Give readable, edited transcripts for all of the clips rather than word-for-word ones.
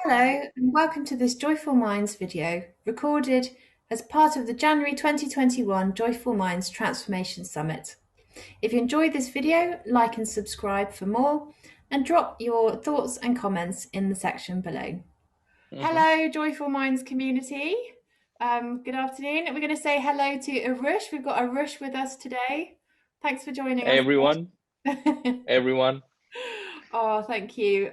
Hello, and welcome to this Joyful Minds video, recorded as part of the January 2021 Joyful Minds Transformation Summit. If you enjoyed this video, like and subscribe for more, and drop your thoughts and comments in the section below. hmm Hello, Joyful Minds community. Good afternoon. We're going to say hello to Arush. We've got Arush with us today. Thanks for joining us. Everyone, everyone. Oh, thank you.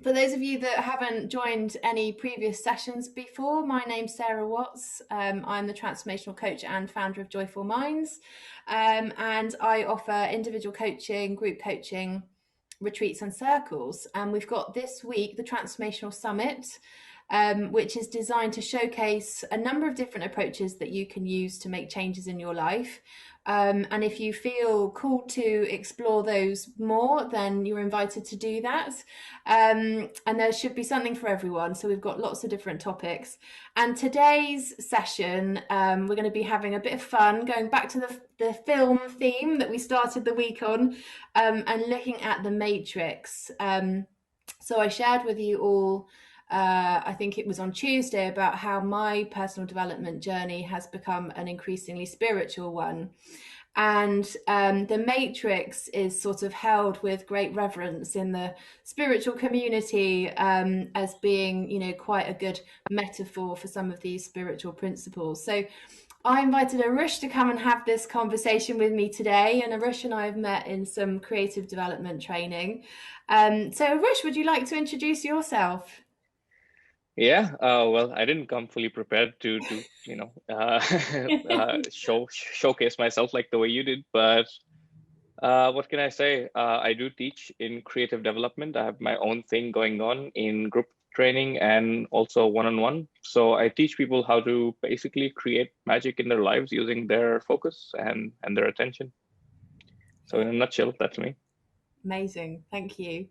For those of you that haven't joined any previous sessions before, my name's Sarah Watts. I'm the transformational coach and founder of Joyful Minds. And I offer individual coaching, group coaching, retreats, and circles. And we've got this week the Transformational Summit, which is designed to showcase a number of different approaches that you can use to make changes in your life. And if you feel called to explore those more, then you're invited to do that. And there should be something for everyone. So we've got lots of different topics. And today's session, we're going to be having a bit of fun, going back to the film theme that we started the week on, and looking at the Matrix. So I shared with you all, I think it was on Tuesday, about how my personal development journey has become an increasingly spiritual one. And the Matrix is sort of held with great reverence in the spiritual community, as being, quite a good metaphor for some of these spiritual principles. So I invited Arush to come and have this conversation with me today, and Arush and I have met in some creative development training. So Arush, would you like to introduce yourself? Yeah, well, I didn't come fully prepared to showcase myself like the way you did, but what can I say? I do teach in creative development. I have my own thing going on in group training and also one-on-one. So I teach people how to basically create magic in their lives using their focus and their attention. So Yeah. in a nutshell, that's me. Amazing. Thank you.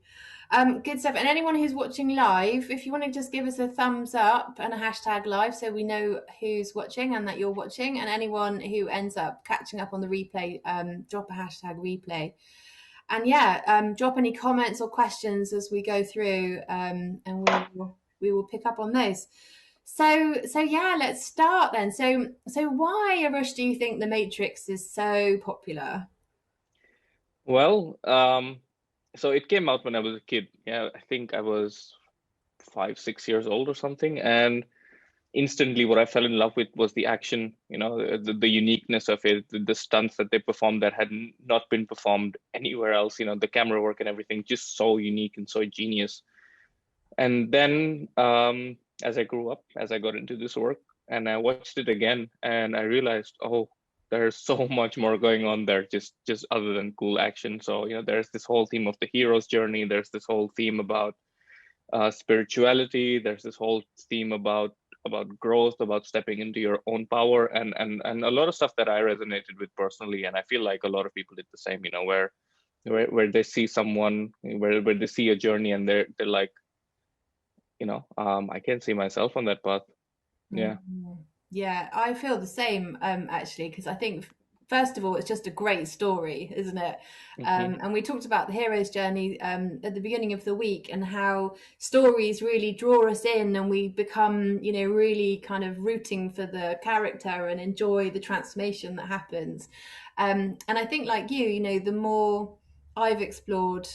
Good stuff. And anyone who's watching live, if you want to just give us a thumbs up and a hashtag live so we know who's watching and that you're watching. And anyone who ends up catching up on the replay, drop a hashtag replay. And yeah, drop any comments or questions as we go through, and we will pick up on those. So yeah, let's start then. So why, Arush, do you think The Matrix is so popular? Well, so it came out when I was a kid. Yeah, I think I was 5, 6 years old or something. And instantly, what I fell in love with was the action, the uniqueness of it, the stunts that they performed that had not been performed anywhere else, the camera work and everything, just so unique and so genius. And then as I grew up, as I got into this work, and I watched it again, and I realized, oh, there's so much more going on there, just other than cool action. So, there's this whole theme of the hero's journey. There's this whole theme about spirituality. There's this whole theme about growth, about stepping into your own power, and a lot of stuff that I resonated with personally. And I feel like a lot of people did the same. Where they see someone, where they see a journey, and they're like, I can see myself on that path. Yeah. Mhm. Yeah, I feel the same, actually, because I think first of all, it's just a great story, isn't it? hmm And we talked about the hero's journey, at the beginning of the week, and how stories really draw us in, and we become, really kind of rooting for the character and enjoy the transformation that happens. And I think, like the more I've explored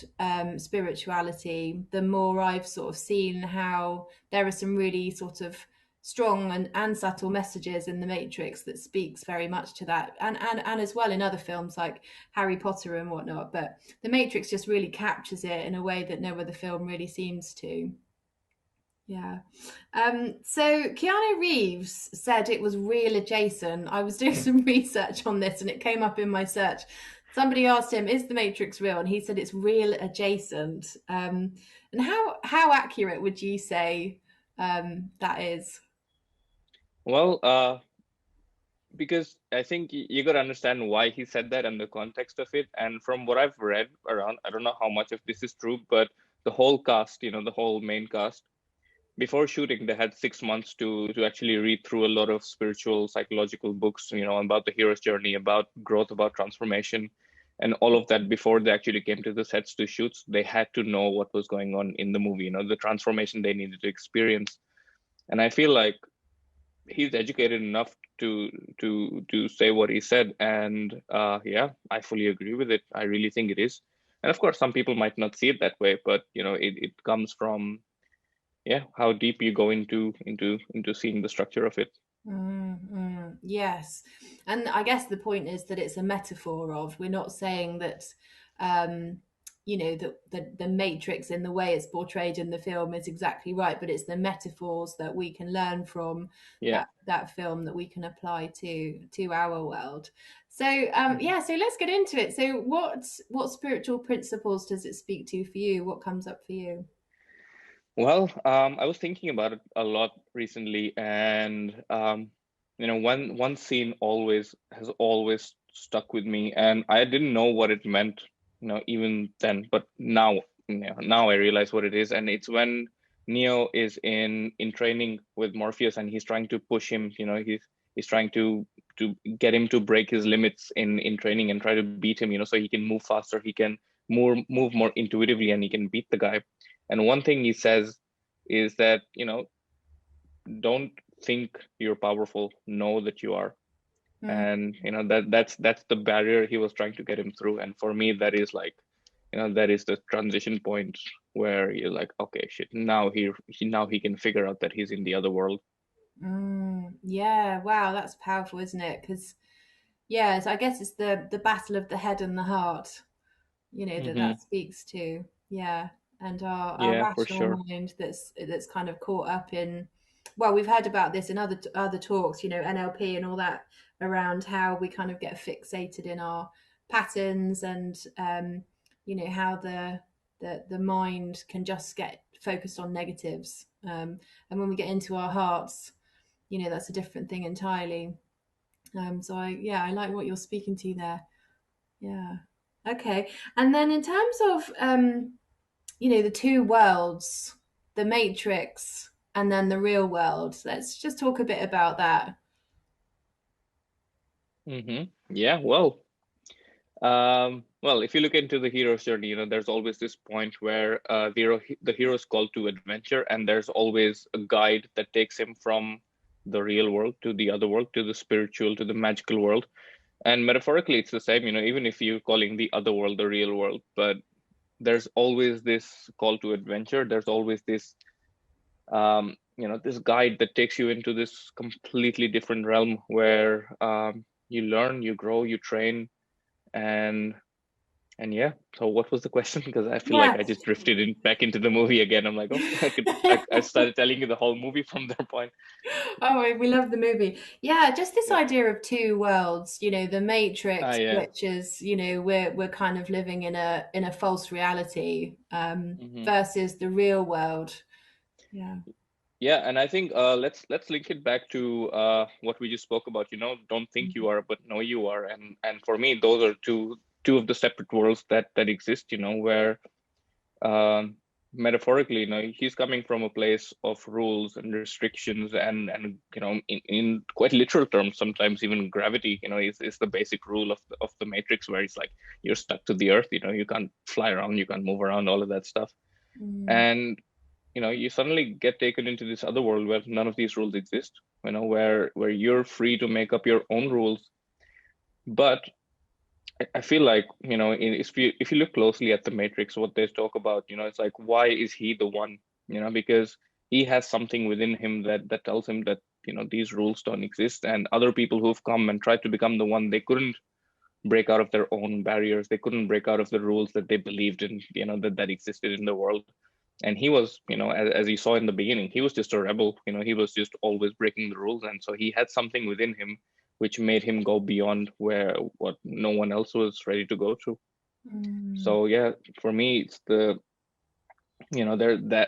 spirituality, the more I've sort of seen how there are some really sort of strong and subtle messages in the Matrix that speaks very much to that, and as well in other films like Harry Potter and whatnot. But the Matrix just really captures it in a way that no other film really seems to. Yeah. So Keanu Reeves said it was real adjacent. I was doing some research on this and it came up in my search. Somebody asked him, "Is the Matrix real?" And he said it's real adjacent. And how accurate would you say, that is? Well, because I think you got to understand why he said that and the context of it. And from what I've read around, I don't know how much of this is true, but the whole cast, the whole main cast, before shooting, they had 6 months to actually read through a lot of spiritual, psychological books, about the hero's journey, about growth, about transformation. and all of that before they actually came to the sets to shoot. They had to know what was going on in the movie, the transformation they needed to experience. And I feel like he's educated enough to say what he said, and yeah, I fully agree with it. I really think it is. And of course, some people might not see it that way, but it comes from, yeah, how deep you go into seeing the structure of it. Yes. And I guess the point is that it's a metaphor of, we're not saying that, um, that the matrix in the way it's portrayed in the film is exactly right, but it's the metaphors that we can learn from Yeah. that film that we can apply to our world. So Mhm. yeah, so let's get into it. So what spiritual principles does it speak to for you? What comes up for you? Well, I was thinking about it a lot recently, and one scene always has always stuck with me, and I didn't know what it meant, even then, but now I realize what it is, and it's when Neo is in training with Morpheus, and he's trying to push him. He's trying to get him to break his limits in training and try to beat him. So he can move faster, he can move more intuitively, and he can beat the guy. And one thing he says is that, don't think you're powerful, know that you are. Mm. And that's the barrier he was trying to get him through. And for me, that is like, that is the transition point where you're like, okay, shit, now he can figure out that he's in the other world. Yeah, wow, that's powerful, isn't it? Because yeah, so I guess it's the battle of the head and the heart, Hmm. that speaks to. Yeah, and our Yeah, for rational sure. mind that's kind of caught up in. Well, we've heard about this in other talks, NLP and all that, around how we kind of get fixated in our patterns, and how the mind can just get focused on negatives, and when we get into our hearts, that's a different thing entirely. So I like what you're speaking to there. Yeah. Okay. And then in terms of the two worlds, the Matrix and then the real world, let's just talk a bit about that. Yeah, well, if you look into the hero's journey, there's always this point where the hero's called to adventure, and there's always a guide that takes him from the real world to the other world, to the spiritual, to the magical world. And metaphorically, it's the same, even if you're calling the other world the real world, but there's always this call to adventure. There's always this guide that takes you into this completely different realm where you learn, you grow, you train, and yeah, so what was the question? Because I feel like Yeah. I just drifted back into the movie again. I'm like, oh, I started telling you the whole movie from that point. Oh, we love the movie. Yeah, just this Yeah. idea of two worlds, the Ah, Matrix, yeah. which is, we're kind of living in a false reality, Hmm. versus the real world. Yeah. Yeah, and I think let's link it back to what we just spoke about. Don't think you are, but know you are. And for me, those are two of the separate worlds that exist. Where um, metaphorically, he's coming from a place of rules and restrictions, and in quite literal terms, sometimes even gravity, is the basic rule of the Matrix, where it's like you're stuck to the earth. You can't fly around, you can't move around, all of that stuff. Mm. And you suddenly get taken into this other world where none of these rules exist. Where you're free to make up your own rules. But I feel like, if you look closely at the Matrix, what they talk about, it's like, why is he the one? Because he has something within him that tells him that, these rules don't exist. And other people who've come and tried to become the one, they couldn't break out of their own barriers. They couldn't break out of the rules that they believed in, that existed in the world. And he was, as you saw in the beginning, he was just a rebel. He was just always breaking the rules. And so he had something within him which made him go beyond where what no one else was ready to go to. Mm. So yeah, for me, it's there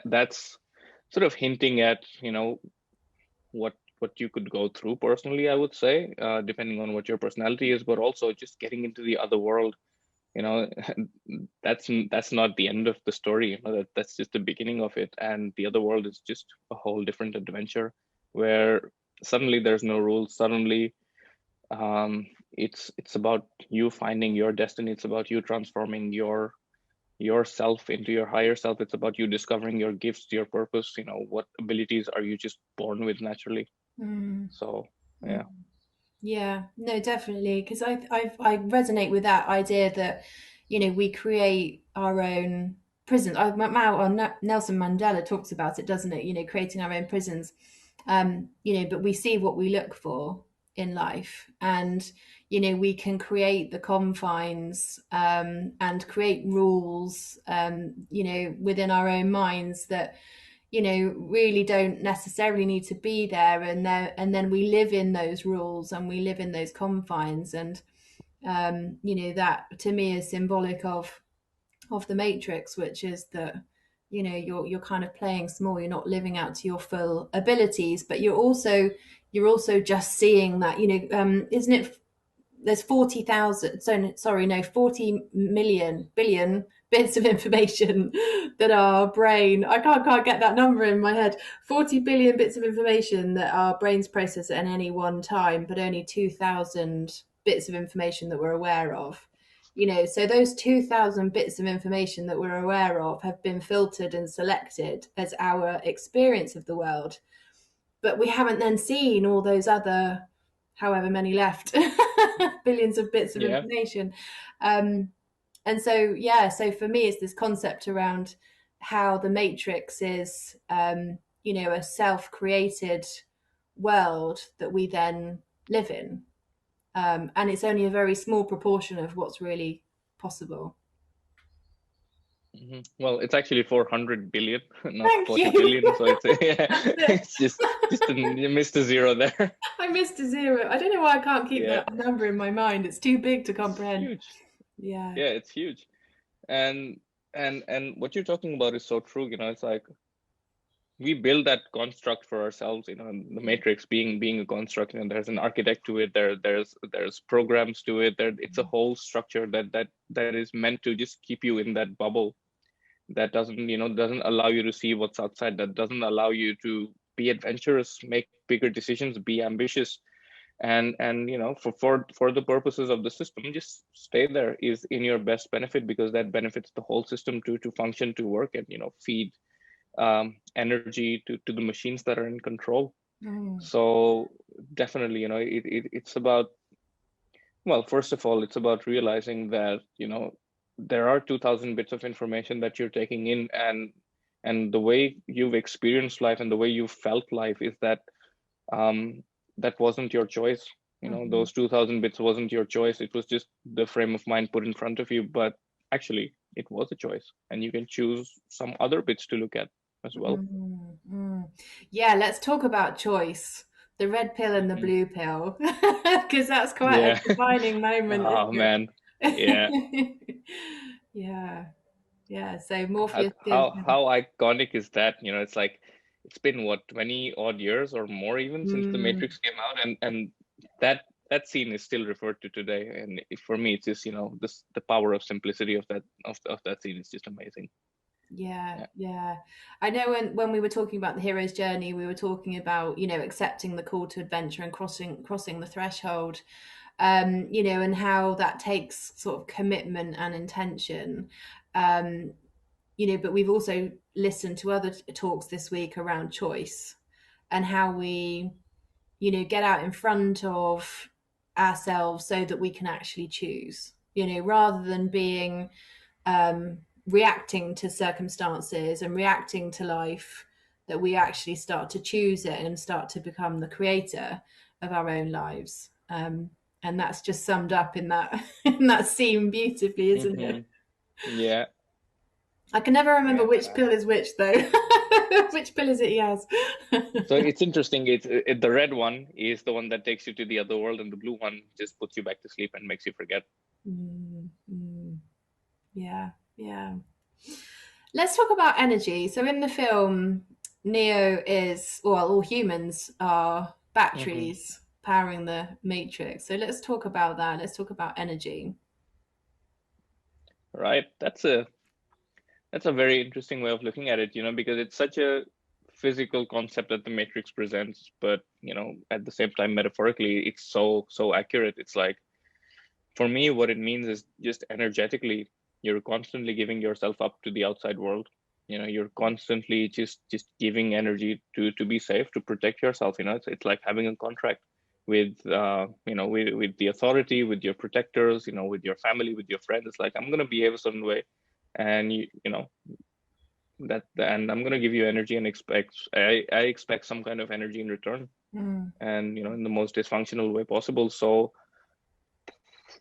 that's sort of hinting at, what you could go through personally, I would say, depending on what your personality is, but also just getting into the other world. you know that's not the end of the story. That's just the beginning of it, and the other world is just a whole different adventure where suddenly there's no rules. Suddenly, it's about you finding your destiny. It's about you transforming yourself into your higher self. It's about you discovering your gifts, your purpose, what abilities are you just born with naturally. Mm, So mm. yeah. Yeah, no, definitely, because I resonate with that idea that, we create our own prisons. Nelson Mandela talks about it, doesn't it? Creating our own prisons. But we see what we look for in life, and we can create the confines, and create rules, within our own minds that really don't necessarily need to be there, and then we live in those rules and we live in those confines, and that to me is symbolic of the Matrix, which is that you're kind of playing small, you're not living out to your full abilities, but you're also just seeing that, isn't it, there's 40,000, so no, sorry, no, 40 million billion bits of information that our brain, I can't get that number in my head, 40 billion bits of information that our brains process at any one time, but only 2,000 bits of information that we're aware of. So those 2,000 bits of information that we're aware of have been filtered and selected as our experience of the world, but we haven't then seen all those other however many left billions of bits of Yeah. information. And so, yeah, so for me it's this concept around how the Matrix is, a self-created world that we then live in, and it's only a very small proportion of what's really possible. Well, it's actually 400 billion, not Thank 40 you. billion. So it's yeah, That's it. it's just you missed a zero there. I missed a zero. I don't know why I can't keep Yeah, that number in my mind. It's too big to it's comprehend. huge. Yeah. Yeah, it's huge. And and what you're talking about is so true. It's like we build that construct for ourselves. The matrix being a construct. There's an architect to it. There's programs to it. It's a whole structure that is meant to just keep you in that bubble, that doesn't allow you to see what's outside, that doesn't allow you to be adventurous, make bigger decisions, be ambitious. And for the purposes of the system, just stay there is in your best benefit, because that benefits the whole system to function, to work, and feed energy to the machines that are in control. Mm. So definitely, it's about, well, first of all, it's about realizing that there are 2,000 bits of information that you're taking in, and the way you've experienced life and the way you felt life is that that wasn't your choice. Mhm. Those 2,000 bits wasn't your choice. It was just the frame of mind put in front of you. But actually, it was a choice, and you can choose some other bits to look at as well. Mm, mm. Yeah, let's talk about choice. The red pill and the Hmm. blue pill, because that's quite a Yeah. defining moment, Oh isn't man. Yeah. it? Yeah, yeah. So how Morpheus gives. how iconic is that? It's like it's been what, 20 odd years or more even since the Mm, Matrix came out, and that scene is still referred to today. And for me, it's just this the power of simplicity of that scene is just amazing. yeah, Yeah. yeah. I know when we were talking about the hero's journey, we were talking about accepting the call to adventure and crossing the threshold, and how that takes sort of commitment and intention. Um, but we've also listened to other talks this week around choice and how we, get out in front of ourselves so that we can actually choose, rather than being, um, reacting to circumstances and reacting to life, that we actually start to choose it and start to become the creator of our own lives. And that's just summed up in that in that scene beautifully, isn't it? Hmm. Yeah. I can never remember Yeah. which pill is which though. Which pill is it he has? So it's interesting. The red one is the one that takes you to the other world, and the blue one just puts you back to sleep and makes you forget. Mm, mm, yeah, yeah. Let's talk about energy. So in the film, Neo is, well, all humans are Hmm. batteries powering the matrix. So let's talk about that. Let's talk about energy. Right. That's a very interesting way of looking at it, because it's such a physical concept that the Matrix presents, but at the same time, metaphorically, it's so accurate. It's like for me, what it means is just energetically, you're constantly giving yourself up to the outside world. You're constantly just giving energy to be safe, to protect yourself. It's like having a contract with the authority, with your protectors, with your family, with your friends. It's like, I'm gonna behave a certain way, and and I'm gonna give you energy, and I expect some kind of energy in return, Mm. and in the most dysfunctional way possible. So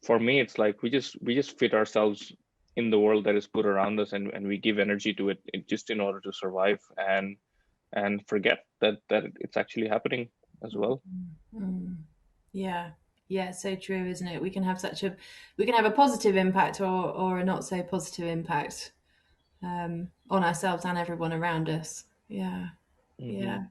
for me, it's like we just fit ourselves in the world that is put around us, and we give energy to it just in order to survive, and forget that it's actually happening as well. Mm. Yeah. Yeah, so true, isn't it? We can have a positive impact or a not so positive impact on ourselves and everyone around us. Yeah. Hmm. Yeah.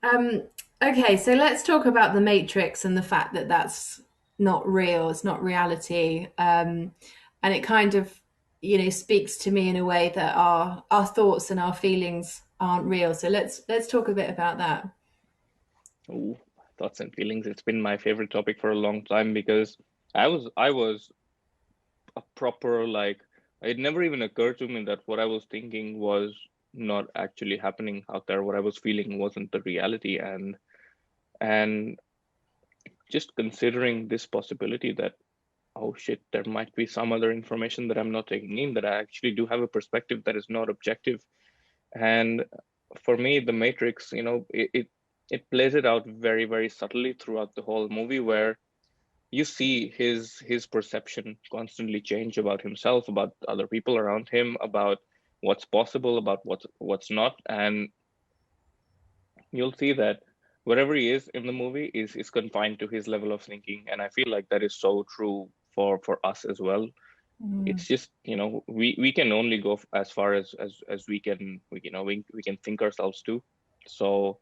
Um, okay, so let's talk about the Matrix and the fact that that's not real. It's not reality, and it kind of, speaks to me in a way that our thoughts and our feelings aren't real. So let's talk a bit about that. Ooh, thoughts and feelings. It's been my favorite topic for a long time because I was a proper, like, it never even occurred to me that what I was thinking was not actually happening out there. What I was feeling wasn't the reality, and just considering this possibility that, oh shit, there might be some other information that I'm not taking in, that I actually do have a perspective that is not objective. And for me, The Matrix, it plays it out very, very subtly throughout the whole movie, where you see his perception constantly change about himself, about other people around him, about what's possible, about what's not. And you'll see that wherever he is in the movie is confined to his level of thinking. And I feel like that is so true for us as well. Mm. It's just, we can only go as far as we can think ourselves to. So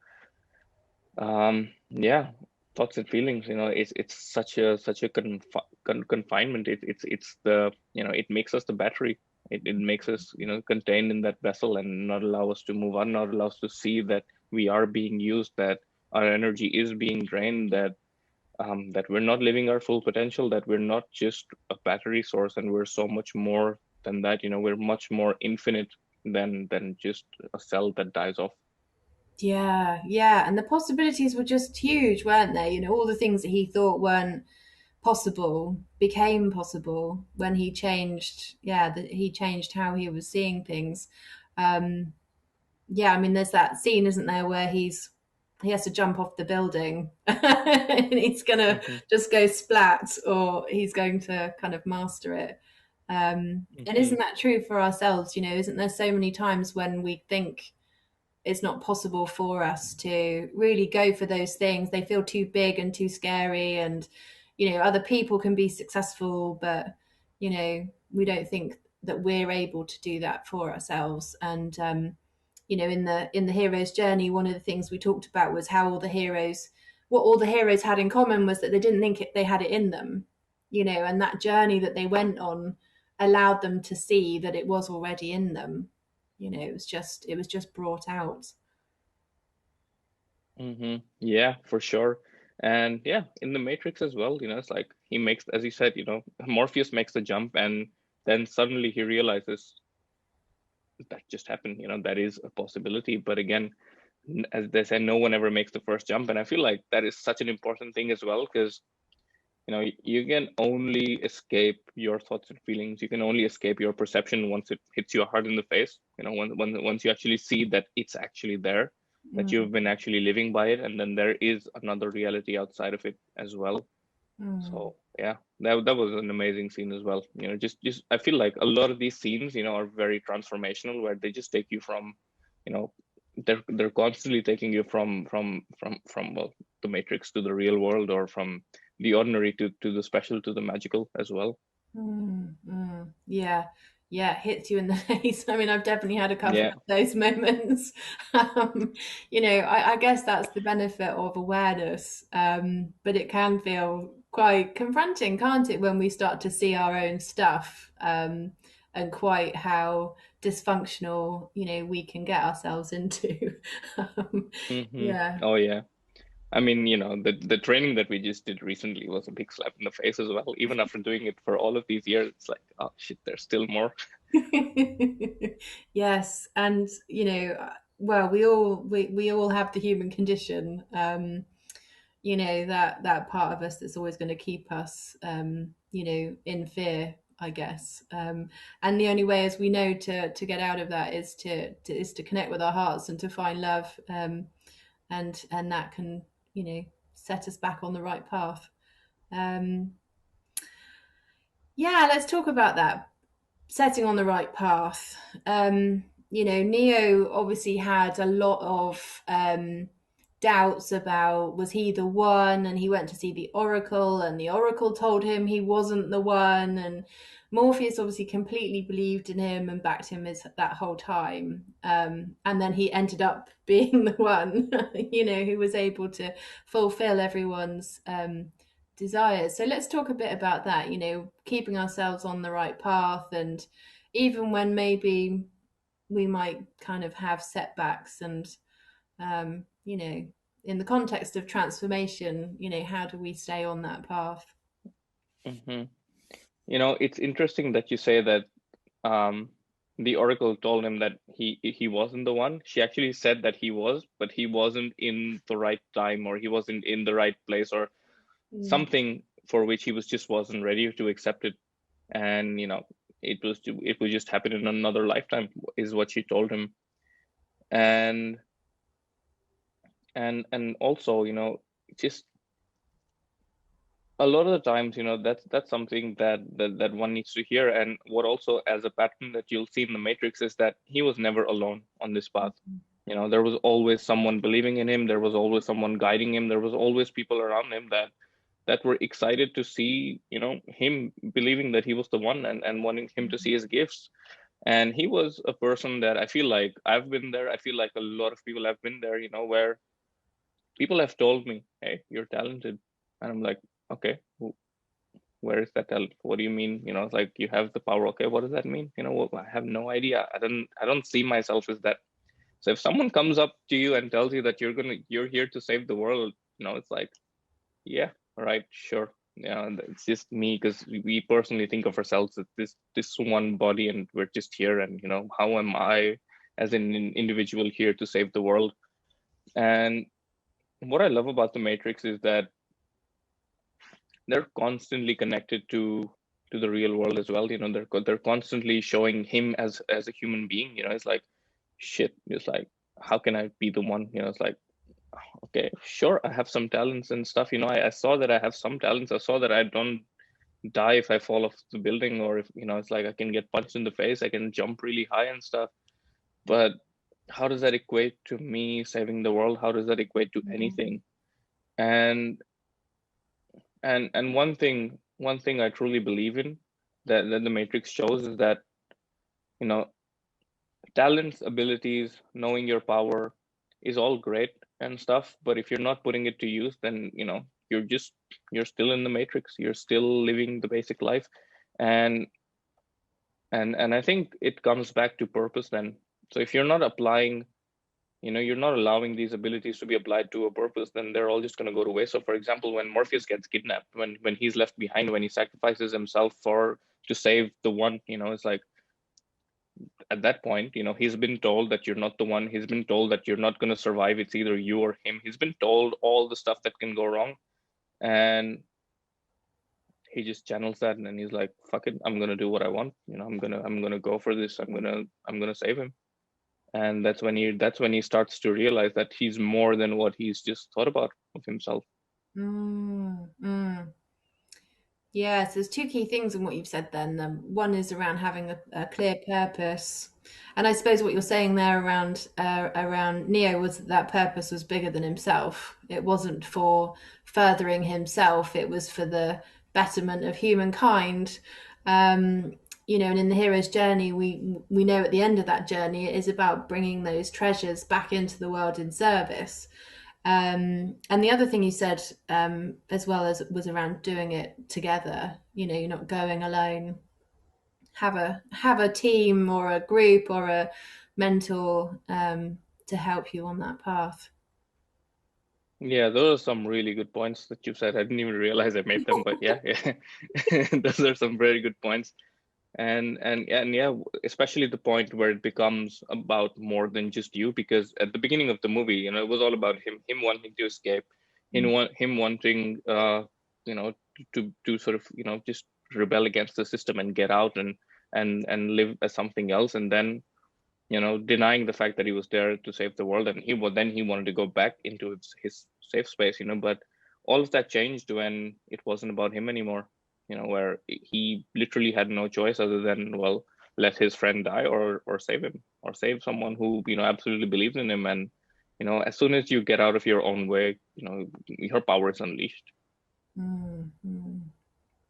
yeah, thoughts and feelings, it's such a confinement. It's the, it makes us the battery. It makes us, contained in that vessel, and not allow us to move on, not allow us to see that we are being used, that our energy is being drained, that we're not living our full potential, that we're not just a battery source, and we're so much more than that. We're much more infinite than just a cell that dies off. Yeah, yeah, and the possibilities were just huge, weren't they? All the things that he thought weren't possible became possible when he changed. Yeah, that he changed how he was seeing things. Um, yeah, I mean, there's that scene, isn't there, where he has to jump off the building and he's gonna Hmm. just go splat, or he's going to kind of master it. And Hmm. isn't that true for ourselves? Isn't there so many times when we think it's not possible for us to really go for those things? They feel too big and too scary, and other people can be successful, but we don't think that we're able to do that for ourselves. And in the hero's journey, one of the things we talked about was how what all the heroes had in common was that they didn't think they had it in them. And that journey that they went on allowed them to see that it was already in them. It was just brought out. Yeah, for sure. And yeah, in the Matrix as well, it's like he makes, as you said, Morpheus makes the jump, and then suddenly he realizes that just happened. That is a possibility. But again, as they say, no one ever makes the first jump. And I feel like that is such an important thing as well, because you can only escape your thoughts and feelings. You can only escape your perception once it hits you hard in the face. Once you actually see that it's actually there, that Mm, you've been actually living by it, and then there is another reality outside of it as well. mm, So yeah, that was an amazing scene as well. Just I feel like a lot of these scenes, are very transformational, where they just take you from, you know, they're constantly taking you from well, the Matrix to the real world, or from the ordinary to the special to the magical as well. yeah, yeah, it hits you in the face. I mean, I've definitely had a couple Yeah. of those moments. um, I guess that's the benefit of awareness, but it can feel quite confronting, can't it, when we start to see our own stuff, and quite how dysfunctional we can get ourselves into. um, Hmm. yeah. Oh yeah. I mean, the training that we just did recently was a big slap in the face as well. Even after doing it for all of these years, it's like, oh shit, there's still more. Yes, and well, we all have the human condition. That part of us that's always going to keep us, in fear, I guess. And the only way, as we know, to get out of that is to connect with our hearts and to find love, and that can, set us back on the right path. Um, yeah, let's talk about that, setting on the right path. Neo obviously had a lot of doubts about, was he the one, and he went to see the Oracle, and the Oracle told him he wasn't the one, and Morpheus obviously completely believed in him and backed him that whole time. And then he ended up being the one, who was able to fulfill everyone's desires. So let's talk a bit about that, keeping ourselves on the right path, and even when maybe we might kind of have setbacks, and in the context of transformation, how do we stay on that path? Hmm. It's interesting that you say that um, the Oracle told him that he wasn't the one. She actually said that he was, but he wasn't in the right time, or he wasn't in the right place, or Mm. something for which he was just wasn't ready to accept it. And it would just happen in another lifetime, is what she told him. And and also, just a lot of the times, that's something that one needs to hear. And what also, as a pattern that you'll see in the Matrix, is that he was never alone on this path. There was always someone believing in him, there was always someone guiding him, there was always people around him that were excited to see, him believing that he was the one, and wanting him to see his gifts. And he was a person that I feel like I've been there. I feel like a lot of people have been there, where people have told me, hey, you're talented. And I'm like, okay, where is that talent? What do you mean? It's like, you have the power. Okay, what does that mean? Well, I have no idea. I don't see myself as that. So if someone comes up to you and tells you that you're here to save the world, it's like, yeah, all right, sure. Yeah, and it's just me, because we personally think of ourselves as this one body, and we're just here. And how am I as an individual here to save the world? And what I love about the Matrix is that they're constantly connected to the real world as well. They're constantly showing him as a human being. It's like, shit. It's like, how can I be the one? It's like, okay, sure, I have some talents and stuff. I saw that I have some talents. I saw that I don't die if I fall off the building, or if it's like I can get punched in the face, I can jump really high and stuff. But how does that equate to me saving the world? How does that equate to anything? And and one thing I truly believe in, that the Matrix shows, is that you know talents, abilities, knowing your power is all great and stuff, but if you're not putting it to use, then you're still in the Matrix. You're still living the basic life. And and and I think it comes back to purpose then. So if you're not applying, you're not allowing these abilities to be applied to a purpose, then they're all just going to go to waste. So for example, when Morpheus gets kidnapped, when he's left behind, when he sacrifices himself for to save the one, it's like, at that point, he's been told that you're not the one. He's been told that you're not going to survive. It's either you or him. He's been told all the stuff that can go wrong. And he just channels that, and then he's like, fuck it, I'm going to do what I want. I'm going to go for this. I'm going to save him. And that's when he starts to realize that he's more than what he's just thought about of himself. Mm, mm. Yes, there's two key things in what you've said then. One is around having a clear purpose. And I suppose what you're saying there around Neo was that purpose was bigger than himself. It wasn't for furthering himself, it was for the betterment of humankind. Um, and in the hero's journey, we know at the end of that journey, it is about bringing those treasures back into the world in service. And the other thing you said, as well, as was around doing it together. You're not going alone. Have a team or a group or a mentor, to help you on that path. Yeah, those are some really good points that you said. I didn't even realize I made them, but yeah, yeah. Those are some very good points. And yeah, especially the point where it becomes about more than just you, because at the beginning of the movie, it was all about him wanting to escape, him wanting to sort of just rebel against the system and get out and live as something else, and then denying the fact that he was there to save the world, and he wanted to go back into his safe space, but all of that changed when it wasn't about him anymore, where he literally had no choice other than, well, let his friend die or save him, or save someone who, absolutely believed in him. And as soon as you get out of your own way, your power is unleashed. Mm, mm.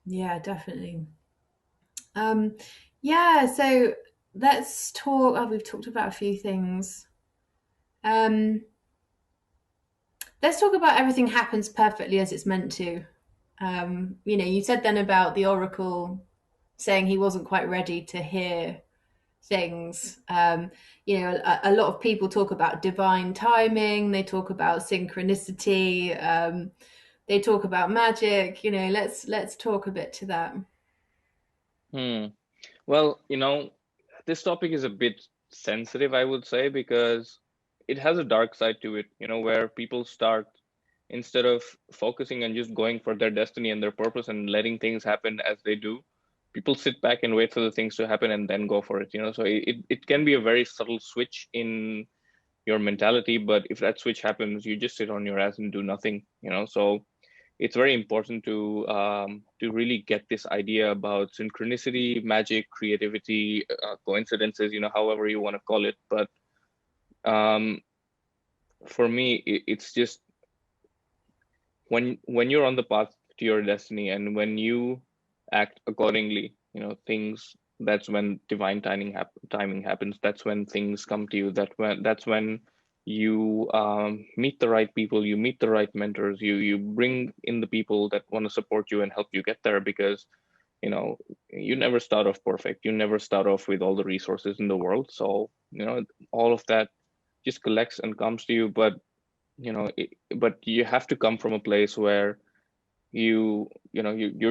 Yeah, definitely. Um, yeah, so let's talk. Oh, we've talked about a few things. Um, let's talk about everything happens perfectly as it's meant to. You said then about the Oracle saying he wasn't quite ready to hear things. A lot of people talk about divine timing, they talk about synchronicity, they talk about magic. Let's talk a bit to that. Hmm. Well, this topic is a bit sensitive, I would say, because it has a dark side to it, where people start, instead of focusing on just going for their destiny and their purpose and letting things happen as they do, people sit back and wait for the things to happen and then go for it, So it can be a very subtle switch in your mentality, but if that switch happens, you just sit on your ass and do nothing, So it's very important to really get this idea about synchronicity, magic, creativity, coincidences, however you want to call it. But um, for me, it's just when you're on the path to your destiny, and when you act accordingly, things, that's when divine timing happens. That's when things come to you. That's when you meet the right people, you meet the right mentors, you bring in the people that want to support you and help you get there, because you know you never start off perfect, you never start off with all the resources in the world. So all of that just collects and comes to you. But but you have to come from a place where you're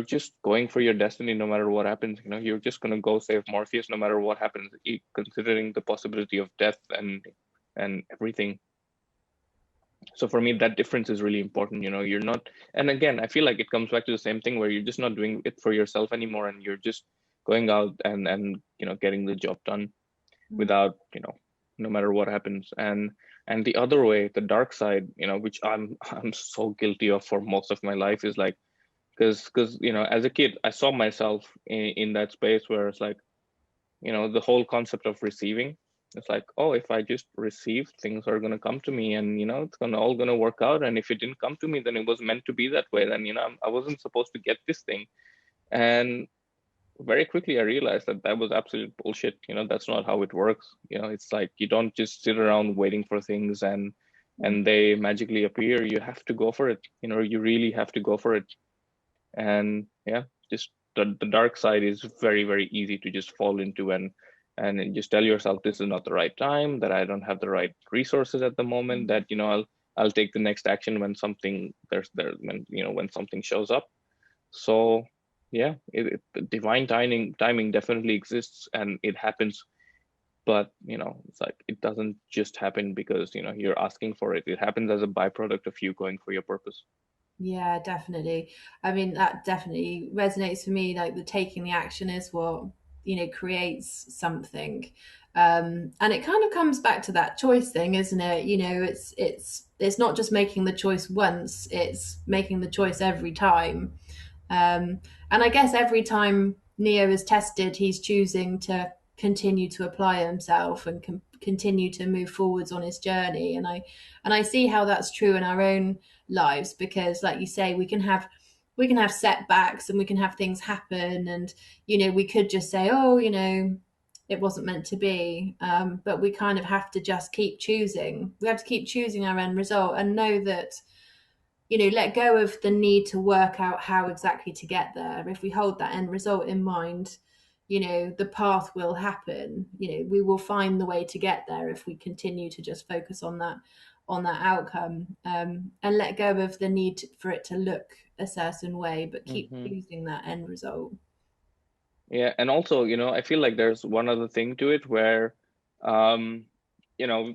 just going for your destiny no matter what happens. You're just going to go save Morpheus no matter what happens, considering the possibility of death and everything. So for me, that difference is really important. You're not, and again, I feel like it comes back to the same thing, where you're just not doing it for yourself anymore, and you're just going out and getting the job done without, no matter what happens. And the other way, the dark side, which I'm so guilty of for most of my life, is like, because as a kid I saw myself in that space where it's like, the whole concept of receiving. It's like, oh, if I just receive, things are going to come to me, and it's going to work out. And if it didn't come to me, then it was meant to be that way. Then I wasn't supposed to get this thing. And very quickly I realized that that was absolute bullshit. That's not how it works. It's like, you don't just sit around waiting for things and they magically appear. You have to go for it. You really have to go for it. And yeah, just the dark side is very, very easy to just fall into, and then just tell yourself this is not the right time, that I don't have the right resources at the moment, that I'll take the next action when something when something shows up. So yeah, the divine timing definitely exists, and it happens. But it's like, it doesn't just happen because you're asking for it. It happens as a byproduct of you going for your purpose. Yeah, definitely. I mean, that definitely resonates for me. Like the taking the action is what, creates something. And it kind of comes back to that choice thing, isn't it? It's not just making the choice once, it's making the choice every time. And I guess every time Neo is tested, he's choosing to continue to apply himself and continue to move forwards on his journey. And I see how that's true in our own lives, because, like you say, we can have setbacks and we can have things happen, and we could just say, oh, it wasn't meant to be. But we kind of have to just keep choosing. We have to keep choosing our end result and know that, let go of the need to work out how exactly to get there. If we hold that end result in mind, the path will happen. We will find the way to get there if we continue to just focus on on that outcome, and let go of the need for it to look a certain way, but keep Hmm. choosing that end result. Yeah, and also, I feel like there's one other thing to it where, um,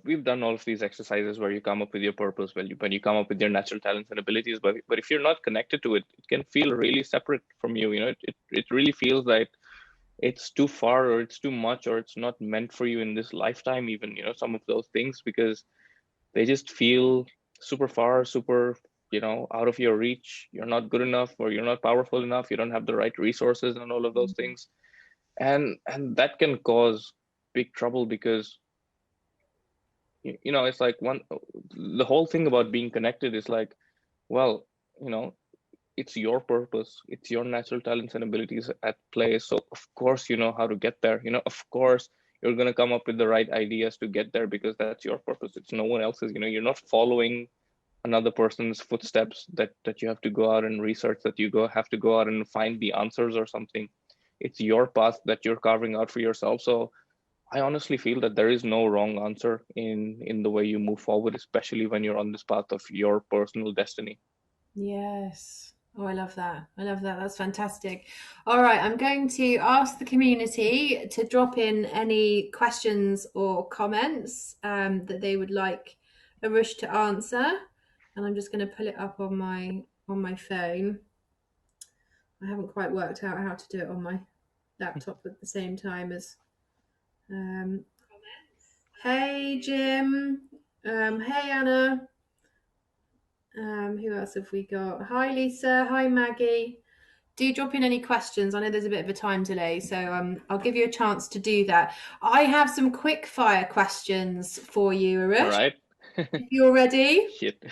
we've done all of these exercises where you come up with your purpose, when you come up with your natural talents and abilities, but if you're not connected to it, it can feel really separate from you. It really feels like it's too far or it's too much or it's not meant for you in this lifetime, even, some of those things, because they just feel super far, super, out of your reach. You're not good enough or you're not powerful enough. You don't have the right resources and all of those things. And that can cause big trouble because it's like the whole thing about being connected is like, well, you know it's your purpose, it's your natural talents and abilities at play, so of course you know how to get there. Of course you're going to come up with the right ideas to get there because that's your purpose, it's no one else's. You're not following another person's footsteps that you have to go out and research, that you go have to go out and find the answers or something. It's your path that you're carving out for yourself. So I honestly feel that there is no wrong answer in the way you move forward, especially when you're on this path of your personal destiny. Yes. Oh, I love that. I love that. That's fantastic. All right, I'm going to ask the community to drop in any questions or comments that they would like Arush to answer, and I'm just going to pull it up on my phone. I haven't quite worked out how to do it on my laptop at the same time as. Um, hey, Jim. Hey, Anna. Who else have we got? Hi, Lisa. Hi, Maggie. Do drop in any questions. I know there's a bit of a time delay, so I'll give you a chance to do that. I have some quick fire questions for you, All Arush, right. if you're ready. Shit.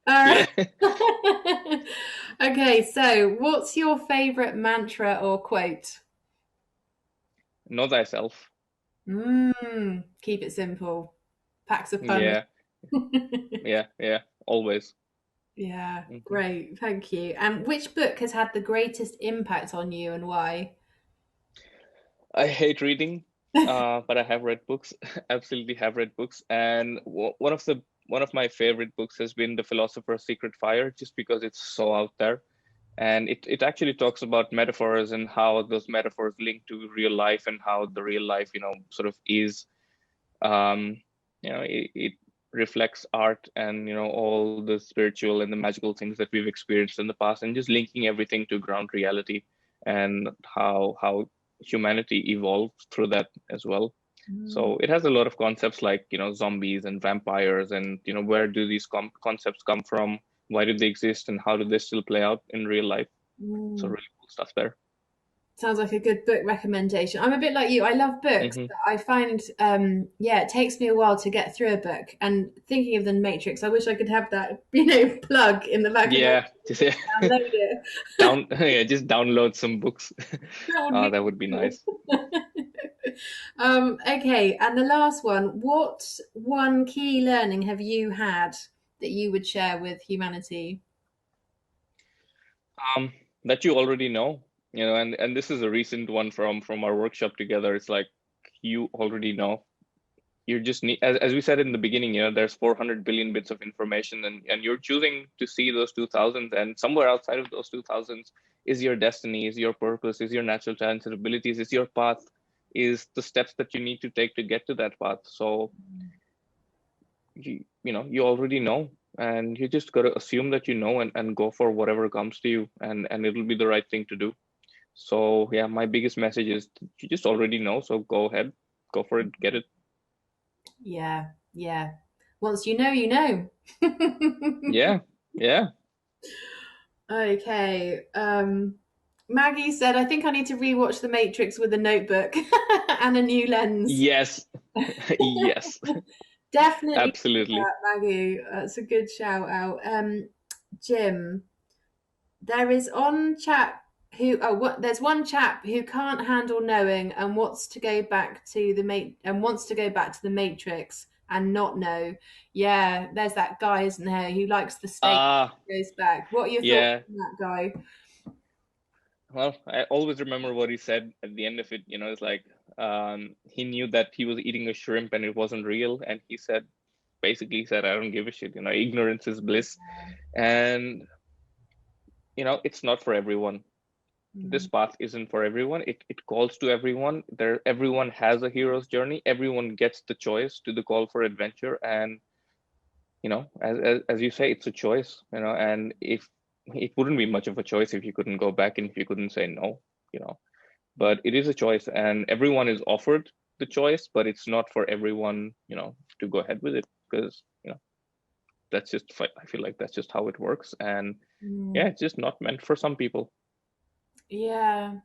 Uh, Yeah. okay, so what's your favorite mantra or quote? Know thyself. Keep it simple. Packs a punch. Yeah. Yeah. Always. Yeah, Hmm. great. Thank you. And which book has had the greatest impact on you and why? I hate reading, but I have read books. Absolutely have read books. And one of my favorite books has been The Philosopher's Secret Fire, just because it's so out there. And it actually talks about metaphors and how those metaphors link to real life and how the real life, sort of is. It reflects art and all the spiritual and the magical things that we've experienced in the past, and just linking everything to ground reality and how humanity evolved through that as well. Mm, So it has a lot of concepts like zombies and vampires, and where do these concepts come from, why do they exist, and how do they still play out in real life. So mm. really cool stuff there. Sounds like a good book recommendation. I'm a bit like you. I love books, Hmm. but I find, yeah, it takes me a while to get through a book. And thinking of the Matrix, I wish I could have that, plug in the back of my Yeah, just download it. yeah, just download some books. That would be That would be cool. nice. Okay, and the last one. What one key learning have you had that you would share with humanity? Um, that you already know, and this is a recent one from our workshop together. It's like you already know. You just need, as we said in the beginning, there's 400 billion bits of information, and you're choosing to see those 2000s, and somewhere outside of those 2000s is your destiny, is your purpose, is your natural talents and abilities, is your path, is the steps that you need to take to get to that path. So you already know, and you just got to assume that and go for whatever comes to you, and it'll be the right thing to do. So yeah, my biggest message is you just already know, so go ahead, go for it, get it. Yeah, yeah. Once you know, you know. Yeah, yeah. Okay. Maggie said, I think I need to rewatch The Matrix with a notebook and a new lens. Yes. Yes. Definitely do Absolutely. that, Maggie. That's a good shout out. Jim, there is on chap who what there's one chap who can't handle knowing and wants to go back to the Matrix and not know. Yeah, there's that guy, isn't there, who likes the steak Ah, goes back. What are your thoughts yeah. on that guy? Well, I always remember what he said at the end of it. It's like he knew that he was eating a shrimp and it wasn't real, and he said, basically said, I don't give a shit, ignorance is bliss. And it's not for everyone. This Mm, path isn't for everyone. It calls to everyone. Everyone has a hero's journey. Everyone gets the choice to the call for adventure. And as you say, it's a choice, and if it wouldn't be much of a choice if you couldn't go back and if you couldn't say no, you know. mm, But it is a choice, and everyone is offered the choice, but it's not for everyone, to go ahead with it, because that's just, I feel like that's just how it works. And yeah, mm. it's just not meant for some people. Yeah.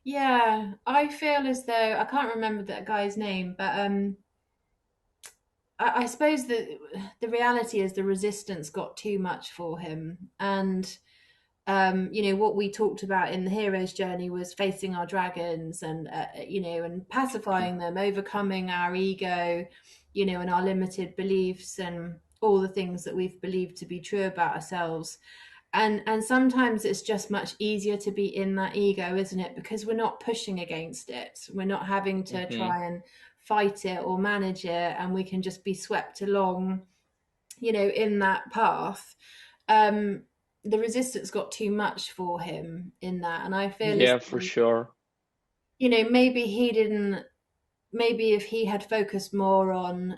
Yeah, I feel as though I can't remember that guy's name, but I suppose that the reality is the resistance got too much for him, and what we talked about in the hero's journey was facing our dragons and and pacifying them, overcoming our ego, and our limited beliefs and all the things that we've believed to be true about ourselves. And sometimes it's just much easier to be in that ego, isn't it? Because we're not pushing against it. We're not having to Hmm. try and fight it or manage it, and we can just be swept along, in that path. um the resistance got too much for him in that, and I feel as Yeah, for though, sure. maybe he didn't, maybe if he had focused more on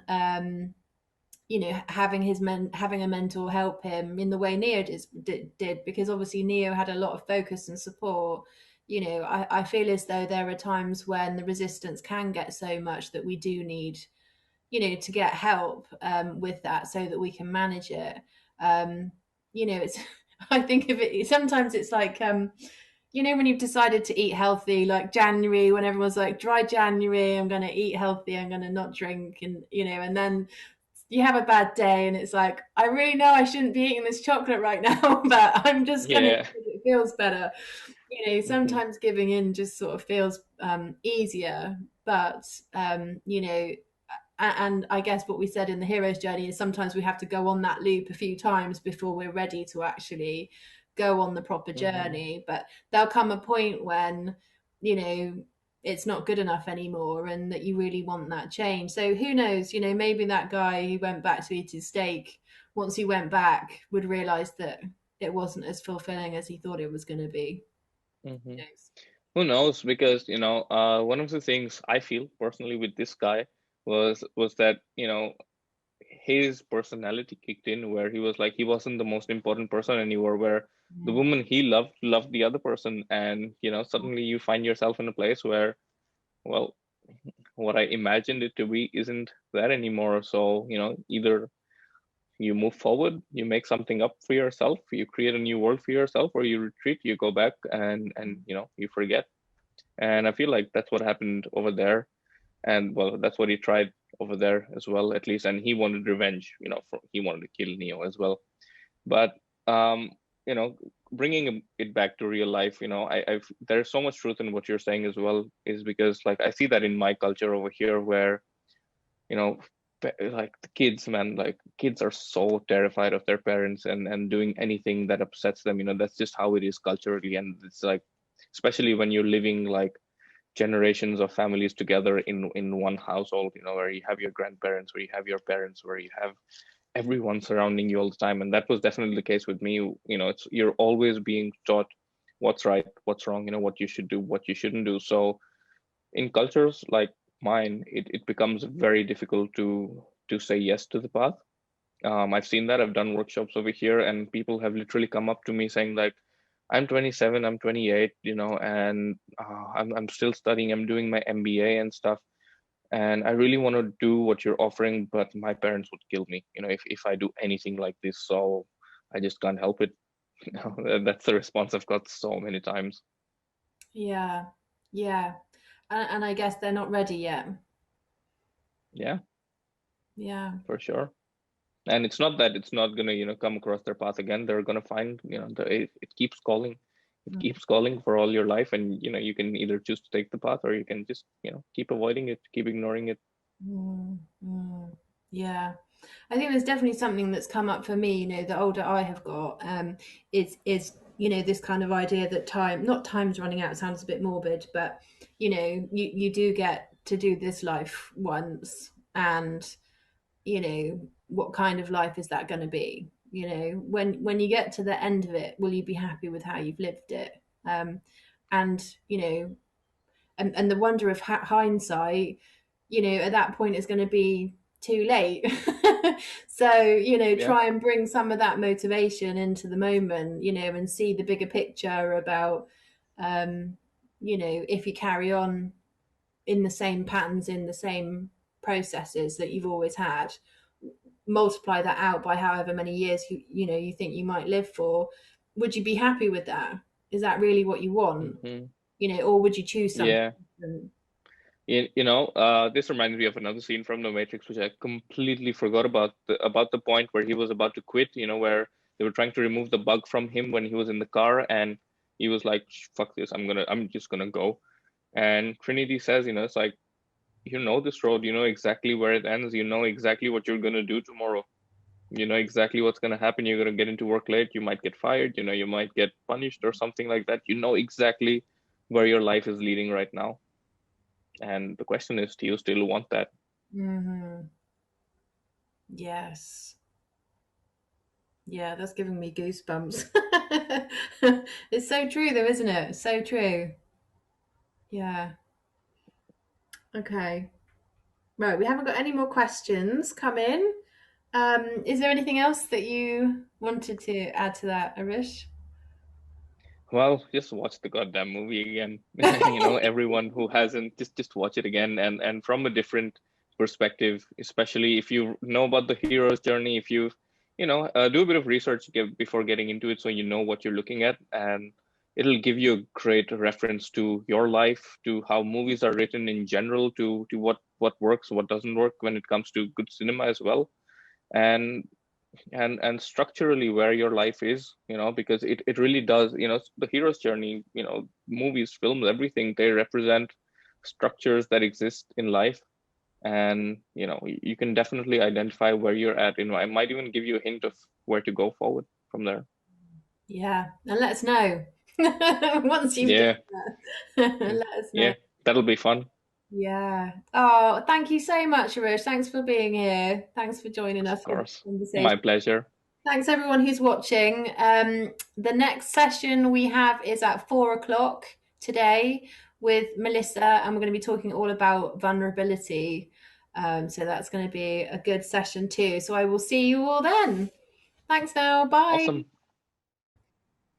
having a mentor help him in the way Neo did, because obviously Neo had a lot of focus and support. I feel as though there are times when the resistance can get so much that we do need, to get help with that so that we can manage it. It's I think of it sometimes, it's like when you've decided to eat healthy, like January, when everyone's like, dry January, I'm going to eat healthy, I'm going to not drink, and and then you have a bad day and it's like, I really know I shouldn't be eating this chocolate right now, but I'm just going to Yeah. because it feels better. Hmm. Sometimes giving in just sort of feels easier, but and I guess what we said in the hero's journey is sometimes we have to go on that loop a few times before we're ready to actually go on the proper Hmm. journey. But there'll come a point when, you know, it's not good enough anymore and that you really want that change. So who knows, maybe that guy who went back to eat his steak, once he went back, would realize that it wasn't as fulfilling as he thought it was going to be. Hmm. Who knows? Who knows? Because one of the things I feel personally with this guy was that his personality kicked in, where he was like, he wasn't the most important person anymore, where the Mm. woman he loved the other person. And suddenly you find yourself in a place where, well, what I imagined it to be isn't that anymore. So either you move forward, you make something up for yourself, you create a new world for yourself, or you retreat, you go back, and you forget. And I feel like that's what happened over there. And well, that's what he tried over there as well, at least. And he wanted revenge, he wanted to kill Neo as well. But um, you know, bringing it back to real life, there's so much truth in what you're saying as well, is because like I see that in my culture over here, where you know, like the kids, man, like kids are so terrified of their parents, and doing anything that upsets them. That's just how it is culturally, and it's like, especially when you're living like generations of families together in one household, where you have your grandparents, where you have your parents, where you have everyone surrounding you all the time. And that was definitely the case with me. You're always being taught what's right, what's wrong, what you should do, what you shouldn't do. So in cultures like mine, it becomes very difficult to say yes to the path. I've seen that. I've done workshops over here, and people have literally come up to me saying like, I'm 27, I'm 28, and I'm still studying. I'm doing my MBA and stuff, and I really want to do what you're offering, but my parents would kill me, if I do anything like this. So I just can't help it. That's the response I've got so many times. Yeah, yeah. And I guess they're not ready yet. Yeah, Yeah. for sure. And it's not that it's not gonna come across their path again. They're gonna find, it keeps calling. It Mm, keeps calling for all your life, and you can either choose to take the path, or you can just keep avoiding it, keep ignoring it. mm, mm. Yeah. I think there's definitely something that's come up for me, the older I have got, is this kind of idea that not time's running out, sounds a bit morbid, but you do get to do this life once, and what kind of life is that going to be? When you get to the end of it, will you be happy with how you've lived it? And and the wonder of hindsight, at that point is going to be too late. So, Yeah. try and bring some of that motivation into the moment, and see the bigger picture about, if you carry on in the same patterns, in the same processes that you've always had, multiply that out by however many years you think you might live for. Would you be happy with that? Is that really what you want? Hmm. Or would you choose something Yeah. different? This reminds me of another scene from The Matrix, which I completely forgot about the point where he was about to quit, where they were trying to remove the bug from him when he was in the car, and he was like, fuck this, I'm just gonna go. And Trinity says, it's like, this road, you know exactly where it ends, you know exactly what you're gonna do tomorrow. You know exactly what's gonna happen. You're gonna get into work late, you might get fired, you might get punished or something like that. You know exactly where your life is leading right now. And the question is, do you still want that? Hmm. Yes. Yeah, that's giving me goosebumps. It's so true, though, isn't it? So true. Yeah. Okay. Right, we haven't got any more questions come in. Is there anything else that you wanted to add to that, Arish? Well, just watch the goddamn movie again. Everyone who hasn't, just watch it again, and from a different perspective, especially if you know about the hero's journey, if do a bit of research before getting into it, so you know what you're looking at, and it'll give you a great reference to your life, to how movies are written in general, to what works, what doesn't work when it comes to good cinema as well. And and structurally where your life is, because it really does, the hero's journey, movies, films, everything, they represent structures that exist in life. And you can definitely identify where you're at. It might even give you a hint of where to go forward from there. Yeah, and let us know once you've done Yeah. that. Mm. Let us know. Yeah, that'll be fun. Yeah. Oh, thank you so much, Arish. Thanks for being here. Thanks for joining Of us for this course, my conversation. pleasure. Thanks everyone who's watching. The next session we have is at 4 o'clock today with Melissa, and we're going to be talking all about vulnerability. So that's going to be a good session too. So I will see you all then. Thanks now. Bye. Awesome.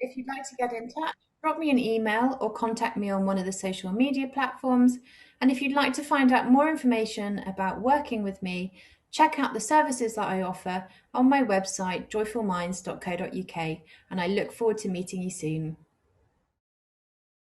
If you'd like to get in touch, drop me an email or contact me on one of the social media platforms. And if you'd like to find out more information about working with me, check out the services that I offer on my website, joyfulminds.co.uk. And I look forward to meeting you soon.